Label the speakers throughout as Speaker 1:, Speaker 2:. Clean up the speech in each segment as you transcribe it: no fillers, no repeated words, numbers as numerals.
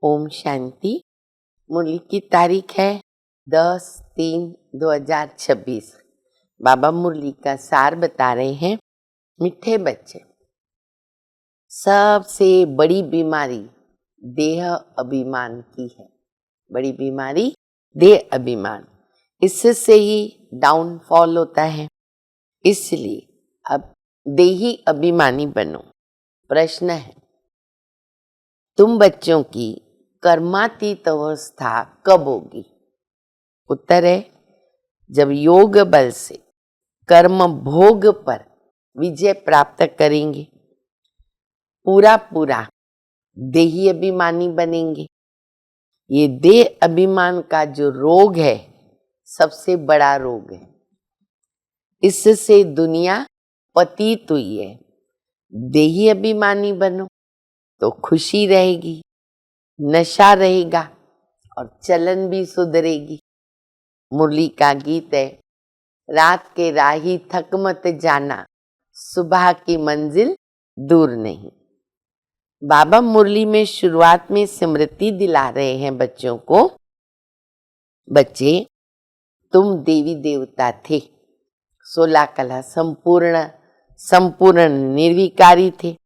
Speaker 1: ओम शांति। मुरली की तारीख है 10/3/2026। बाबा मुरली का सार बता रहे हैं। मीठे बच्चे, सबसे बड़ी बीमारी देह अभिमान की है। बड़ी बीमारी देह अभिमान, इससे ही डाउनफॉल होता है। इसलिए अब देही अभिमानी बनो। प्रश्न है, तुम बच्चों की कर्मातीत अवस्था कब होगी? उत्तर है, जब योग बल से कर्म भोग पर विजय प्राप्त करेंगे, पूरा देही अभिमानी बनेंगे। ये देह अभिमान का जो रोग है, सबसे बड़ा रोग है। इससे दुनिया पतित हुई है। देही अभिमानी बनो तो खुशी रहेगी, नशा रहेगा और चलन भी सुधरेगी। मुरली का गीत है, रात के राही थक मत जाना, सुबह की मंजिल दूर नहीं। बाबा मुरली में शुरुआत में स्मृति दिला रहे हैं बच्चों को। बच्चे, तुम देवी देवता थे, 16 कला संपूर्ण निर्विकारी थे।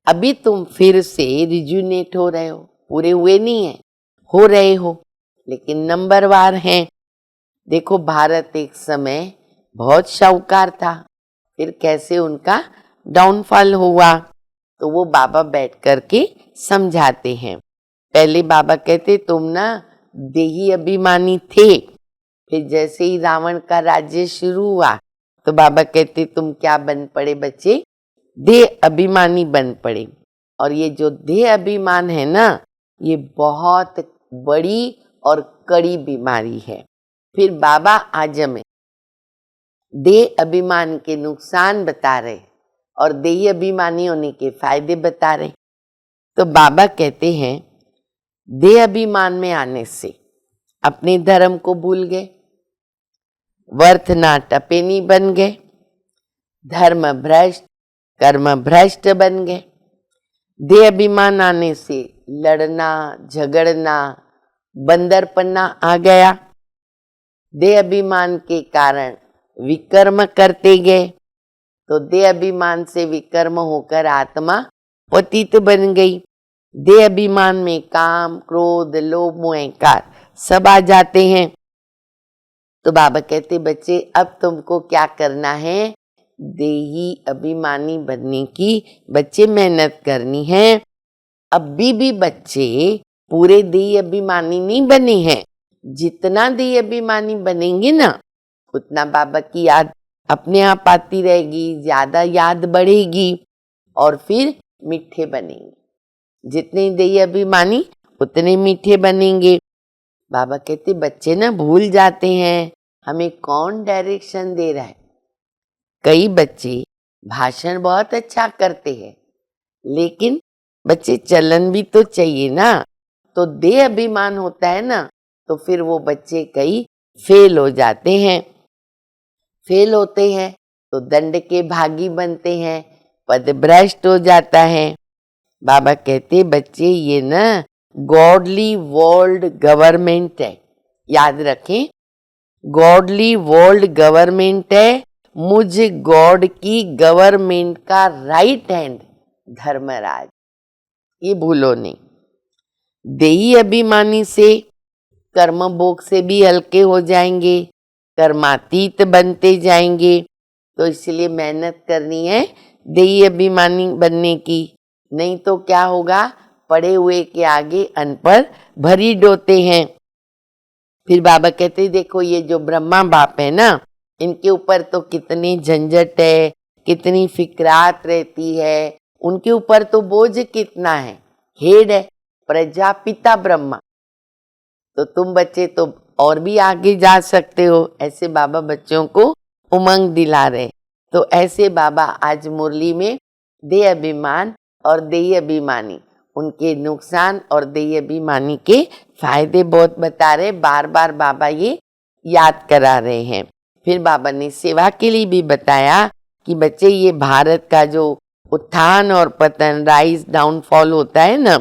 Speaker 1: अभी तुम फिर से रिजुनेट हो रहे हो। पूरे हुए नहीं है, हो रहे हो, लेकिन नंबरवार हैं। देखो, भारत एक समय बहुत शाहूकार था, फिर कैसे उनका डाउनफॉल हुआ, तो वो बाबा बैठ करके समझाते हैं। पहले बाबा कहते तुम ना देही अभिमानी थे, फिर जैसे ही रावण का राज्य शुरू हुआ तो बाबा कहते तुम क्या बन पड़े बच्चे? देह अभिमानी बन पड़े। और ये जो देह अभिमान है ना, ये बहुत बड़ी और कड़ी बीमारी है। फिर बाबा आज में देह अभिमान के नुकसान बता रहे और देह अभिमानी होने के फायदे बता रहे। तो बाबा कहते हैं, देह अभिमान में आने से अपने धर्म को भूल गए, वर्थ ना टपेनी बन गए, धर्म भ्रष्ट कर्म भ्रष्ट बन गए। देह अभिमान आने से लड़ना झगड़ना बंदरपना आ गया। देह अभिमान के कारण विकर्म करते गए, तो देह अभिमान से विकर्म होकर आत्मा पतित बन गई। देह अभिमान में काम क्रोध लोभ मोह अहंकार सब आ जाते हैं। तो बाबा कहते बच्चे, अब तुमको क्या करना है? देही अभिमानी बनने की बच्चे मेहनत करनी है। अभी भी बच्चे पूरे देही अभिमानी नहीं बने हैं। जितना देही अभिमानी बनेंगे ना, उतना बाबा की याद अपने आप आती रहेगी, ज्यादा याद बढ़ेगी और फिर मीठे बनेंगे। जितने देही अभिमानी उतने मीठे बनेंगे। बाबा कहते बच्चे ना भूल जाते हैं हमें कौन डायरेक्शन दे रहा है। कई बच्चे भाषण बहुत अच्छा करते हैं, लेकिन बच्चे चलन भी तो चाहिए ना। तो देह अभिमान होता है ना, तो फिर वो बच्चे कई फेल हो जाते हैं। फेल होते हैं तो दंड के भागी बनते हैं, पद भ्रष्ट हो जाता है। बाबा कहते बच्चे, ये ना गॉडली वर्ल्ड गवर्नमेंट है, याद रखें। गॉडली वर्ल्ड गवर्नमेंट है। मुझ गॉड की गवर्नमेंट का राइट हैंड धर्मराज, ये भूलो नहीं। देही अभिमानी से कर्म भोग से भी हल्के हो जाएंगे, कर्मातीत बनते जाएंगे। तो इसलिए मेहनत करनी है देही अभिमानी बनने की, नहीं तो क्या होगा? पढ़े हुए के आगे अनपढ़ भरी डोते हैं। फिर बाबा कहते देखो, ये जो ब्रह्मा बाप है ना, इनके ऊपर तो कितनी झंझट है, कितनी फिक्रात रहती है। उनके ऊपर तो बोझ कितना है, हेड है प्रजापिता ब्रह्मा। तो तुम बच्चे तो और भी आगे जा सकते हो। ऐसे बाबा बच्चों को उमंग दिला रहे। तो ऐसे बाबा आज मुरली में देह अभिमान और देही अभिमानी, उनके नुकसान और देही अभिमानी के फायदे बहुत बता रहे। बार बार बाबा ये याद करा रहे हैं। फिर बाबा ने सेवा के लिए भी बताया कि बच्चे, ये भारत का जो उत्थान और पतन, राइज डाउनफॉल होता है ना,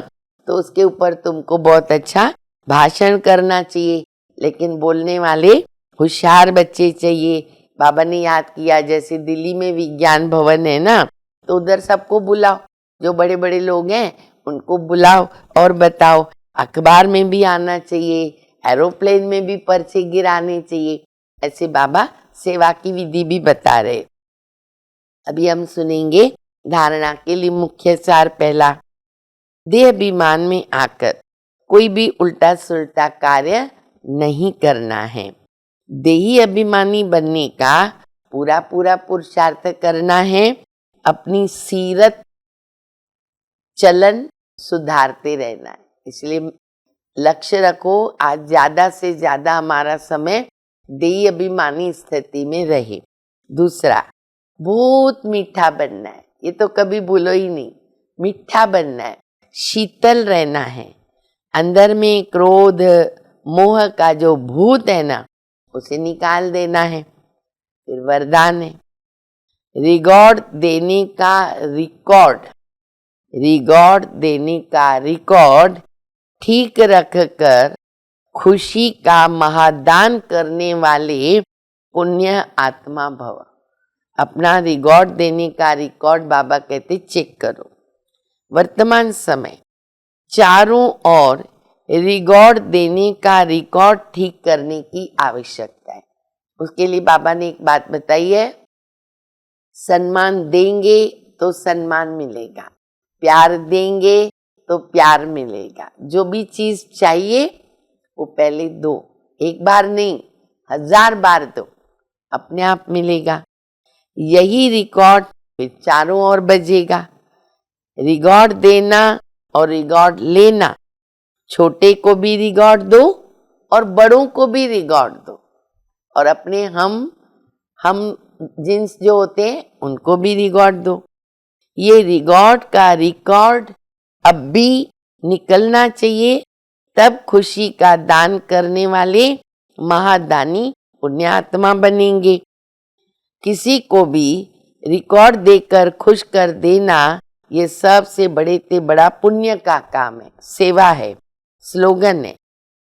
Speaker 1: तो उसके ऊपर तुमको बहुत अच्छा भाषण करना चाहिए, लेकिन बोलने वाले होशियार बच्चे चाहिए। बाबा ने याद किया, जैसे दिल्ली में विज्ञान भवन है ना, तो उधर सबको बुलाओ, जो बड़े बड़े लोग हैं उनको बुलाओ और बताओ। अखबार में भी आना चाहिए, एरोप्लेन में भी पर्चे गिराने चाहिए। ऐसे बाबा सेवा की विधि भी बता रहे। अभी हम सुनेंगे धारणा के लिए मुख्य सार। पहला, देह अभिमान में आकर कोई भी उल्टा सुल्टा कार्य नहीं करना है। देही अभिमानी बनने का पूरा पूरा पुरुषार्थ करना है। अपनी सीरत चलन सुधारते रहना है। इसलिए लक्ष्य रखो, आज ज्यादा से ज्यादा हमारा समय देही अभिमानी स्थिति में रहे। दूसरा, बहुत मीठा बनना है। ये तो कभी भूलो ही नहीं, मीठा बनना है, शीतल रहना है। अंदर में क्रोध मोह का जो भूत है ना, उसे निकाल देना है। फिर वरदान है, रिकॉर्ड देने का रिकॉर्ड ठीक रख कर खुशी का महादान करने वाले पुण्य आत्मा भव। अपना रिकॉर्ड देने का रिकॉर्ड बाबा कहते चेक करो। वर्तमान समय चारों ओर रिकॉर्ड देने का रिकॉर्ड ठीक करने की आवश्यकता है। उसके लिए बाबा ने एक बात बताई है, सम्मान देंगे तो सम्मान मिलेगा, प्यार देंगे तो प्यार मिलेगा। जो भी चीज चाहिए वो पहले दो, एक बार नहीं 1000 बार दो, अपने आप मिलेगा। यही रिकॉर्ड फिर चारों ओर बजेगा। रिकॉर्ड देना और रिकॉर्ड लेना, छोटे को भी रिकॉर्ड दो और बड़ों को भी रिकॉर्ड दो, और अपने हम जिन्स जो होते हैं उनको भी रिकॉर्ड दो। ये रिकॉर्ड का रिकॉर्ड अब भी निकलना चाहिए, तब खुशी का दान करने वाले महादानी पुण्यात्मा बनेंगे। किसी को भी रिकॉर्ड देकर खुश कर देना, ये सबसे बड़े से बड़ा पुण्य का काम है, सेवा है। स्लोगन है,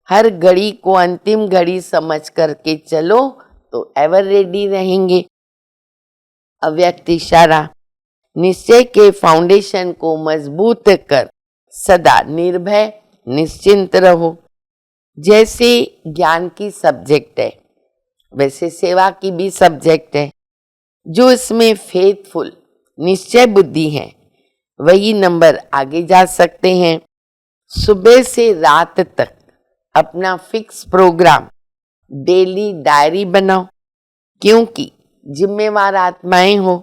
Speaker 1: हर घड़ी को अंतिम घड़ी समझ करके चलो तो एवर रेडी रहेंगे। अव्यक्त इशारा, निश्चय के फाउंडेशन को मजबूत कर सदा निर्भय निश्चिंत रहो। जैसे ज्ञान की सब्जेक्ट है, वैसे सेवा की भी सब्जेक्ट है। जो इसमें फेथफुल निश्चय बुद्धि है, वही नंबर आगे जा सकते हैं। सुबह से रात तक अपना फिक्स प्रोग्राम, डेली डायरी बनाओ, क्योंकि जिम्मेवार आत्माएं हो,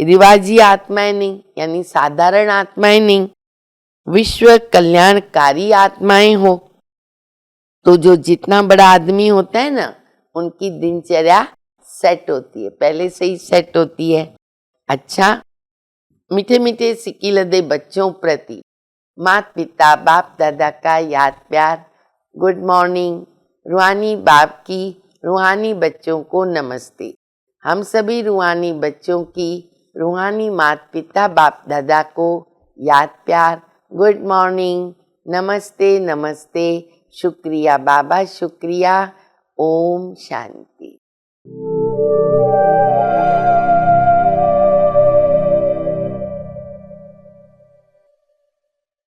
Speaker 1: रिवाजी आत्माएं नहीं, यानी साधारण आत्माएं नहीं, विश्व कल्याणकारी आत्माएं हो। तो जो जितना बड़ा आदमी होता है ना, उनकी दिनचर्या सेट होती है, पहले से ही सेट होती है। अच्छा, मीठे मीठे सिकिलदे बच्चों प्रति माता पिता बाप दादा का याद प्यार। Good morning. रूहानी बाप की रूहानी बच्चों को नमस्ते। हम सभी रूहानी बच्चों की रूहानी माता पिता बाप दादा को याद प्यार। गुड मॉर्निंग, नमस्ते नमस्ते, शुक्रिया बाबा शुक्रिया। ओम शांति।